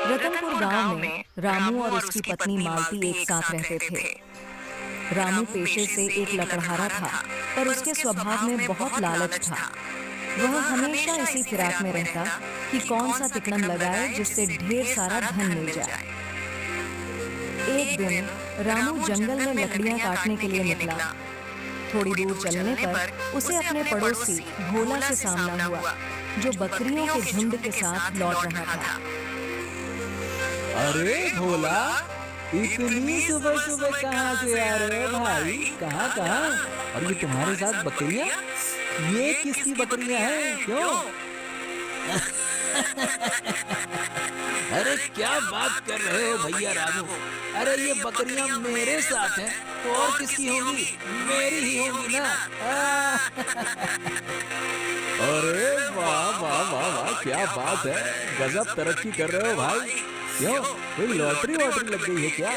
रतनपुर गांव में रामू और उसकी पत्नी मालती एक साथ रहते थे। रामू पेशे से एक लकड़हारा था, पर उसके स्वभाव में बहुत लालच था। वह हमेशा इसी फिराक में रहता कि कौन सा तिकड़म लगाए जिससे ढेर सारा धन मिल जाए। एक दिन रामू जंगल में लकड़ियां काटने के लिए निकला। थोड़ी दूर चलने पर उसे अपने पड़ोसी भोला से सामना हुआ, जो बकरियों के झुंड के साथ लौट रहा था। अरे भोला, इतनी सुबह सुबह कहाँ से आ रहे हो भाई? कहाँ कहाँ? और ये तुम्हारे साथ बकरियाँ? ये किसकी बकरियाँ हैं? क्यों? अरे क्या बात कर रहे हो भैया रामू? अरे ये बकरियां मेरे साथ हैं तो और किसकी होंगी? मेरी ही होंगी ना। अरे वाह वाह वाह वाह, क्या बात है, गजब तरक्की कर रहे हो भाई। क्यों, कोई लॉटरी वॉटरी लग गई है क्या?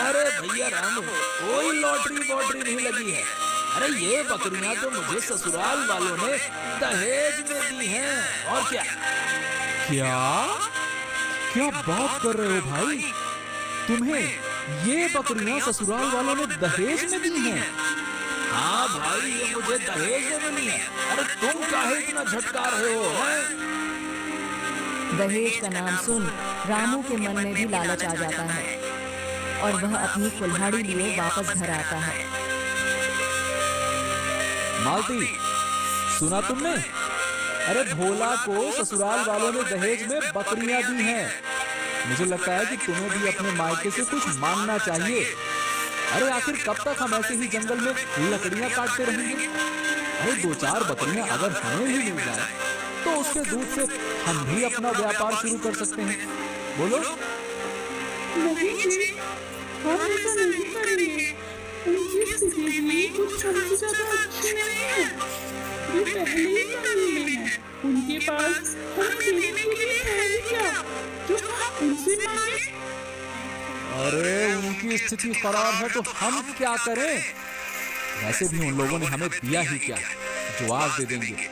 अरे भैया रामू, कोई लॉटरी वॉटरी नहीं लगी है। अरे ये बकरियां तो मुझे ससुराल वालों ने दहेज में दी हैं। और क्या? क्या क्या बात कर रहे हो भाई? तुम्हें ये बकरियां ससुराल वालों ने दहेज में दी हैं? हाँ भाई, ये मुझे दहेज में मिली है। अरे तुम काहे इतना झटका रहे हो? दहेज का नाम सुन रामू के मन में भी लालच आ जाता है और वह अपनी कुल्हाड़ी लिए वापस घर आता है। मालती, सुना तुमने? अरे भोला को ससुराल वालों ने दहेज में बकरियां दी हैं। मुझे लगता है कि तुम्हें भी अपने मायके से कुछ मांगना चाहिए। अरे आखिर कब तक हम ऐसे ही जंगल में लकड़ियां काटते रहेंगे? अरे दो चार बकरियां अगर हमें भी मिल जाए तो उसके दूध से हम भी अपना व्यापार शुरू कर सकते हैं। बोलो। नहीं जी, हम ऐसा नहीं करेंगे। उनकी स्थिति भी कुछ हमसे ज्यादा अच्छी नहीं है। वे पहले ही कमी में है। उनके पास हमें देने के लिए है ही क्या जो हम उनसे मांगे? अरे उनकी स्थिति खराब है तो हम क्या करें? वैसे भी उन लोगों ने हमें दिया ही क्या, जवाब दे देंगे।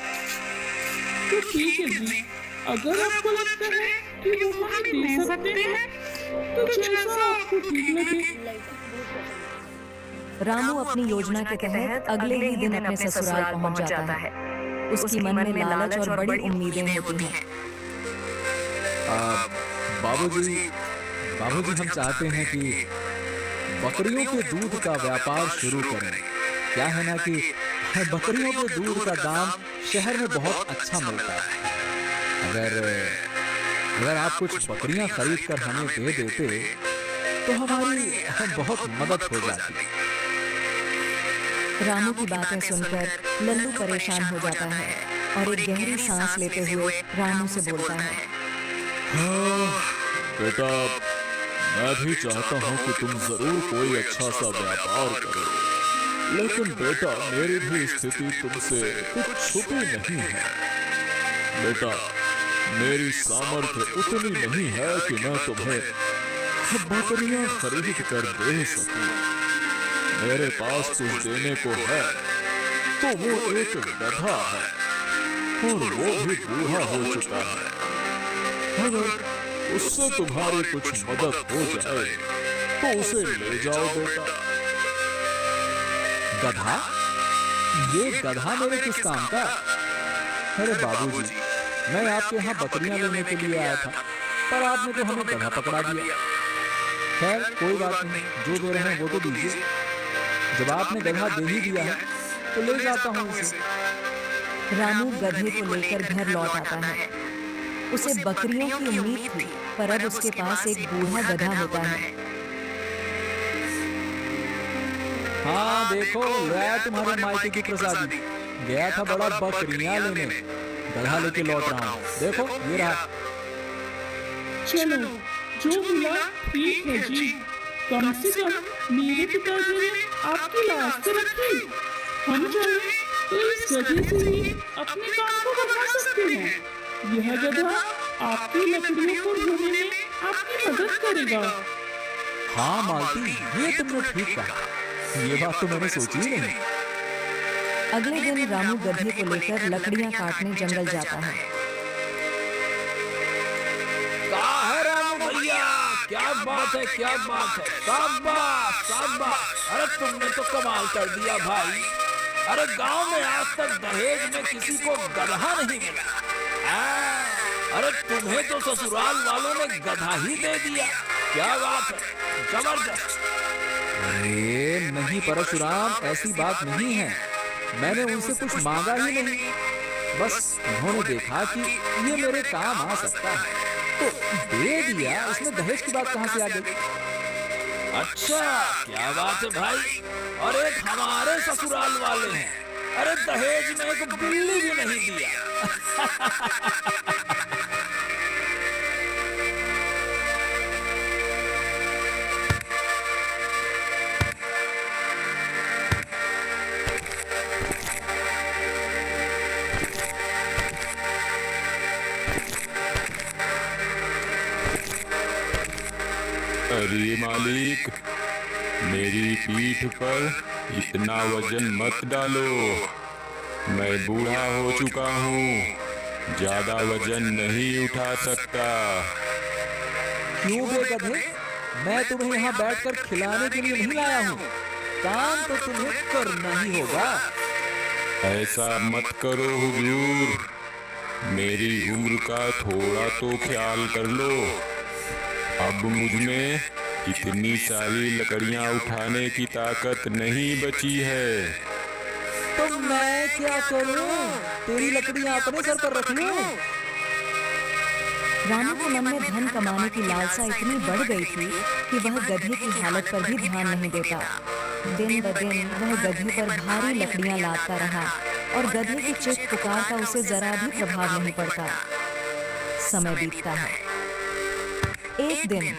तो ठीक है जी, अगर आपको लगता है कि वो हमें दे सकते हैं तो जैसा आपको ठीक लगे। रामू अपनी योजना के तहत अगले ही दिन अपने ससुराल पहुंच जाता है। उसकी मन में लालच और बड़ी उम्मीदें होती हैं। बाबूजी, हम चाहते हैं कि बकरियों के दूध का व्यापार शुरू करें। क्या है ना कि बकरियों के दूध का दाम शहर में बहुत अच्छा मिलता है। अगर आप कुछ बकरियां खरीद कर हमें दे देते तो हमारी बहुत मदद हो जाती। रामू की बातें सुनकर लल्लू परेशान हो जाता है और एक गहरी सांस लेते हुए रामू से बोलता है, बेटा, मैं भी चाहता हूँ कि तुम जरूर कोई अच्छा सा व्यापार करो, लेकिन बेटा मेरी भी स्थिति तुमसे कुछ छुपी नहीं है। बेटा, मेरी सामर्थ्य उतनी नहीं है कि मैं तुम्हें बकरियां खरीद कर दे सकूं। मेरे पास कुछ देने को है तो वो एक गधा है और वो भी बूढ़ा हो चुका है। अगर उससे तुम्हारी कुछ मदद हो जाए तो उसे ले जाओ बेटा। गधा? ये गधा मेरे किस काम का? अरे बाबूजी, मैं आपके यहाँ बकरियां लेने के लिए आया था, पर आपने तो हमें गधा पकड़ा दिया। खैर कोई बात नहीं, जो दे रहे हैं वो तो दीजिए। जब आपने गधा दे ही दिया है तो ले जाता हूँ इसे। रामू गधे को लेकर घर लौट आता है। उसे बकरियों की उम्मीद थी, पर अब उसके पास एक बूढ़ा गधा होता है। हाँ देखो, लाया तुम्हारे मायके की प्रसादी। गया था बड़ा बकरियां लेने, गधा लेके लौट रहा हूँ। देखो ये रहा। चलो, जो मिला ठीक है जी। कम से कम मेरे पिताजी ने आपकी लाश तो रखी। हम चाहे तो इस गधे से ही अपने काम को बढ़ा सकते हैं। यह गधा आपकी लकड़ियों को ढोने में आपकी मदद करेगा। हाँ मालती, ये तुमने ठीक कहा। ये बात तो मैंने सोची ही नहीं। अगले दिन रामू गधे को लेकर लकड़ियां काटने जंगल जाता है। कहाँ है रामू भैया? क्या बात है, क्या बात है, शाबाश शाबाश। अरे तुमने तो कमाल कर दिया भाई। अरे गांव में आज तक दहेज में किसी को गधा नहीं मिला। अरे तुम्हें तो ससुराल वालों ने गधा ही दे दिया। क्या बात है, जबरदस्त। अरे नहीं परशुराम, ऐसी बात नहीं है। मैंने उनसे कुछ मांगा ही नहीं, बस उन्होंने देखा कि ये मेरे काम आ सकता है तो दे दिया। उसमें दहेज की बात कहाँ से आ गई? अच्छा, क्या बात है भाई। और एक हमारे ससुराल वाले हैं, अरे दहेज में एक बिल्ली भी नहीं दिया। अरे मालिक, मेरी पीठ पर इतना वजन मत डालो। मैं बूढ़ा हो चुका हूँ, ज्यादा वजन नहीं उठा सकता। क्यों बे गधे? मैं तुम्हें यहाँ बैठकर खिलाने के लिए नहीं लाया हूँ। काम तो तुम्हें करना ही होगा। ऐसा मत करो हुजूर, मेरी उम्र का थोड़ा तो ख्याल कर लो। अब मुझ में इतनी सारी लकड़ियां उठाने की ताकत नहीं बची है। तो मैं क्या करूं? तेरी लकड़ियां अपने सर पर रख लूं? रामू के मन में धन कमाने की लालसा इतनी बढ़ गई थी कि वह गधे की हालत पर भी ध्यान नहीं देता। दिन ब दिन वह गधे पर भारी लकड़ियां लादता रहा और गधे की चीख पुकार का उसे जरा भी प्रभाव नहीं पड़ता। समय बीतता है। एक दिन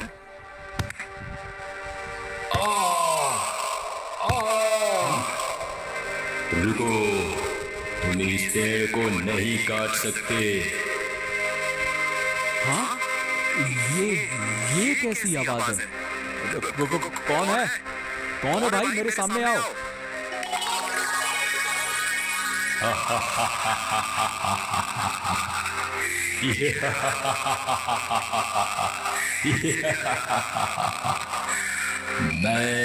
रुको, तुम इस पेड़ को नहीं काट सकते। हाँ? ये कैसी आवाज है? कौन है? कौन है भाई? मेरे सामने आओ। मैं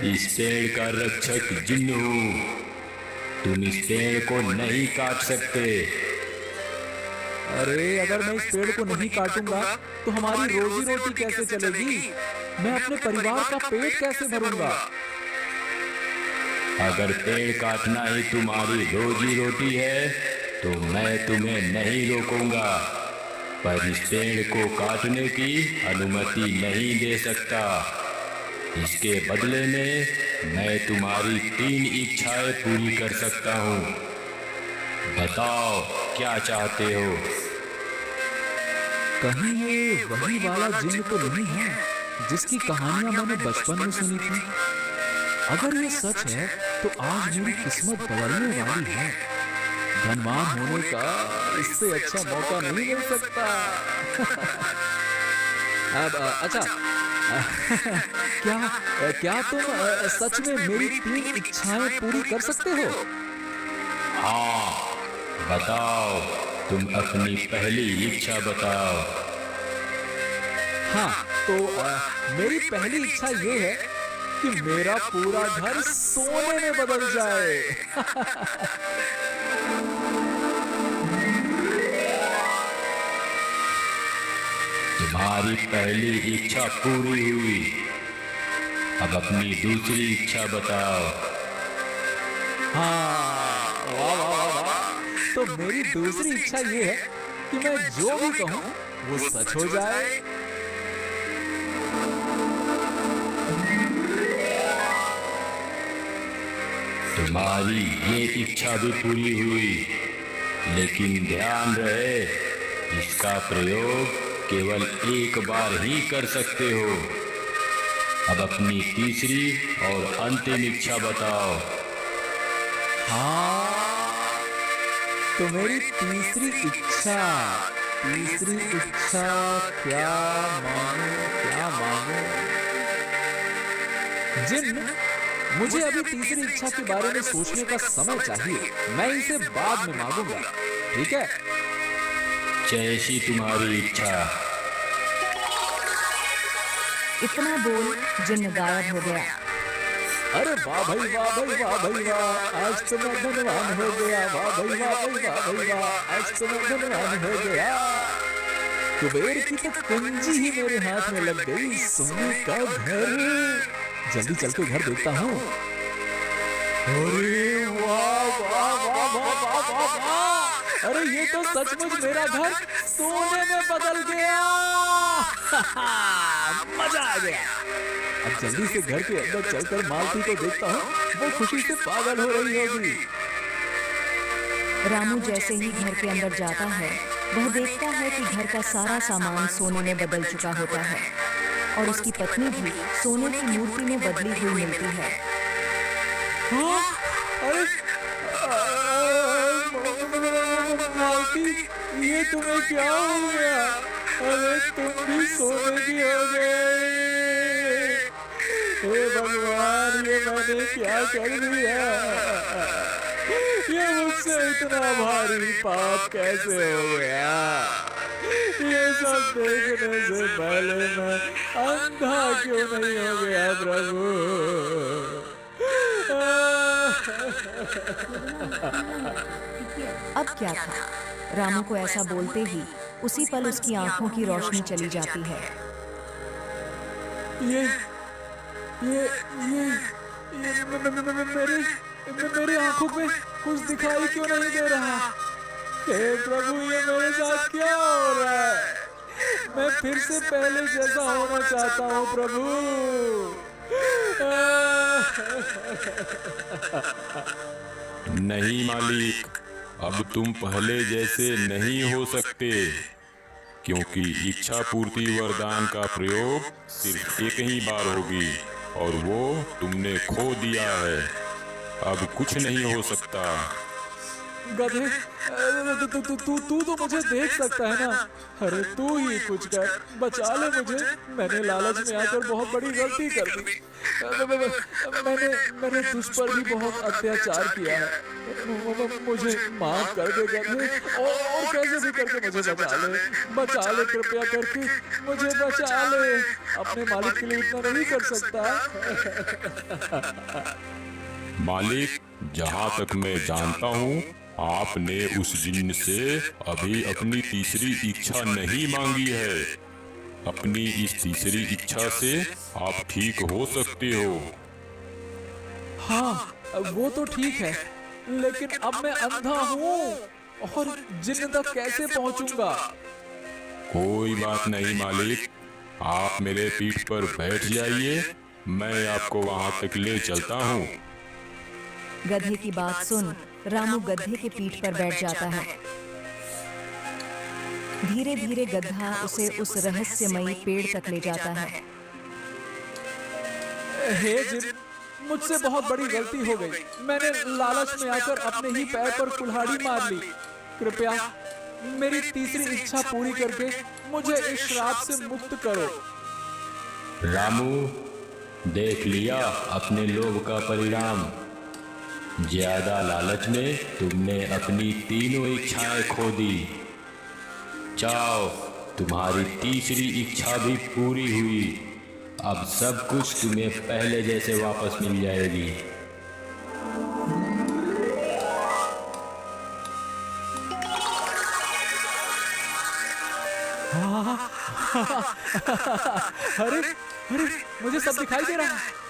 इस पेड़ का रक्षक जिन्न हूँ। तुम इस पेड़ को नहीं काट सकते। अरे अगर मैं इस पेड़ को नहीं काटूंगा तो हमारी रोजी रोटी कैसे चलेगी? मैं अपने परिवार का पेट कैसे भरूंगा? अगर पेड़ काटना ही तुम्हारी रोजी रोटी है तो मैं तुम्हें नहीं रोकूंगा, पर इस पेड़ को काटने की अनुमति नहीं दे सकता। इसके बदले में मैं तुम्हारी 3 इच्छाएं पूरी कर सकता हूँ। बताओ क्या चाहते हो? कहीं ये वही वाला जिन्न तो नहीं है जिसकी कहानियां मैंने बचपन में सुनी थी? अगर ये सच है तो आज मेरी किस्मत बदलने वाली है। धनवान होने का इससे अच्छा मौका नहीं मिल सकता। अब अच्छा, क्या तुम सच में मेरी 3 इच्छाएं पूरी कर सकते हो? हाँ, बताओ, तुम अपनी पहली इच्छा बताओ। हाँ, तो मेरी पहली इच्छा ये है कि मेरा पूरा घर सोने में बदल जाए। तुम्हारी पहली इच्छा पूरी हुई, अब अपनी दूसरी इच्छा बताओ। हाँ, वाह वाह वाह वाह। तो मेरी दूसरी इच्छा ये है कि मैं जो भी कहूँ वो सच हो जाए। तुम्हारी ये इच्छा भी पूरी हुई, लेकिन ध्यान रहे, इसका प्रयोग केवल एक बार ही कर सकते हो। अब अपनी तीसरी और अंतिम इच्छा बताओ। हाँ, तो मेरी तीसरी इच्छा क्या मांगू? जिन्न, मुझे अभी तीसरी इच्छा के बारे में सोचने का समय चाहिए। मैं इसे बाद में मांगूंगा, ठीक है? जैसी तुम्हारी इच्छा। इतना बोल जिन्न गायब हो गया। अरे वाह भाई वाह भाई वाह भाई वाह, आज तो मैं धनवान हो गया। वाह भाई वाह भाई वाह भाई वाह, आज तो मैं धनवान हो गया। कुबेर की तो कुंजी ही मेरे हाथ में लग गई, सोने का घर। जल्दी चल के घर देखता हूँ। अरे वाह वाह वाह वाह वाह वाह वाह, अरे ये तो सचमुच मेरा घर सोने में बदल गया। मजा आ गया। अब जल्दी से घर के अंदर चलकर मालती को देखता हूँ, वो खुशी से पागल हो रही होगी। रामू जैसे ही घर के अंदर जाता है, वह देखता है कि घर का सारा सामान सोने में बदल चुका होता है और उसकी पत्नी भी सोने की मूर्ति में बदली हुई मिलती है। हाँ? अरे मालती, ये तुम्हें क्या हो गया? अरे तुम भी सोने की हो गए। हे भगवान, ये मैंने क्या कर दिया? ये मुझसे इतना भारी पाप कैसे हो गया? ये सब देखने से पहले मैं अंधा क्यों नहीं हो गया प्रभु? अब क्या था, रामू को ऐसा बोलते ही उसी पल उसकी आंखों की रोशनी चली जाती है। मेरी आंखों में कुछ दिखाई क्यों नहीं दे रहा? हे प्रभु, ये मेरे साथ क्या हो रहा है? मैं फिर से पहले जैसा होना चाहता हूँ प्रभु। नहीं मालिक, अब तुम पहले जैसे नहीं हो सकते, क्योंकि इच्छा पूर्ति वरदान का प्रयोग सिर्फ एक ही बार होगी और वो तुमने खो दिया है। अब कुछ नहीं हो सकता। गधे, तू तो मुझे देख सकता है ना? अरे तू ही कुछ कर, बचा ले मुझे। मैंने लालच में आकर बहुत बड़ी गलती कर दी। मैंने तुझ पर भी बहुत अत्याचार किया है। मुझे माफ कर दे गधे, और कैसे भी करके मुझे बचा ले कृपया करके मुझे बचा ले। अपने मालिक के लिए इतना नहीं कर सकता? मालिक, जहाँ तक मैं जानता हूँ, आपने उस जिन्न से अभी अपनी तीसरी इच्छा नहीं मांगी है। अपनी इस तीसरी इच्छा से आप ठीक हो सकते हो। हाँ, वो तो ठीक है, लेकिन अब मैं अंधा हूँ और जिन्न तक कैसे पहुँचूंगा? कोई बात नहीं मालिक, आप मेरे पीठ पर बैठ जाइए, मैं आपको वहाँ तक ले चलता हूँ। गधे की बात सुन रामू गधे के पीठ पर बैठ जाता है। धीरे धीरे गधा उसे उस रहस्यमयी पेड़ तक ले जाता है। हे जिन, मुझसे बहुत बड़ी गलती हो गई। मैंने लालच में आकर अपने ही पैर पर कुल्हाड़ी मार ली। कृपया मेरी तीसरी इच्छा पूरी करके मुझे इस श्राप से मुक्त करो। रामू, देख लिया अपने लोभ का परिणाम। ज्यादा लालच में तुमने अपनी तीनों इच्छाएं खो दी। जाओ, तुम्हारी तीसरी इच्छा भी पूरी हुई। अब सब कुछ तुम्हें पहले जैसे वापस मिल जाएगी। अरे मुझे सब दिखाई दे रहा है।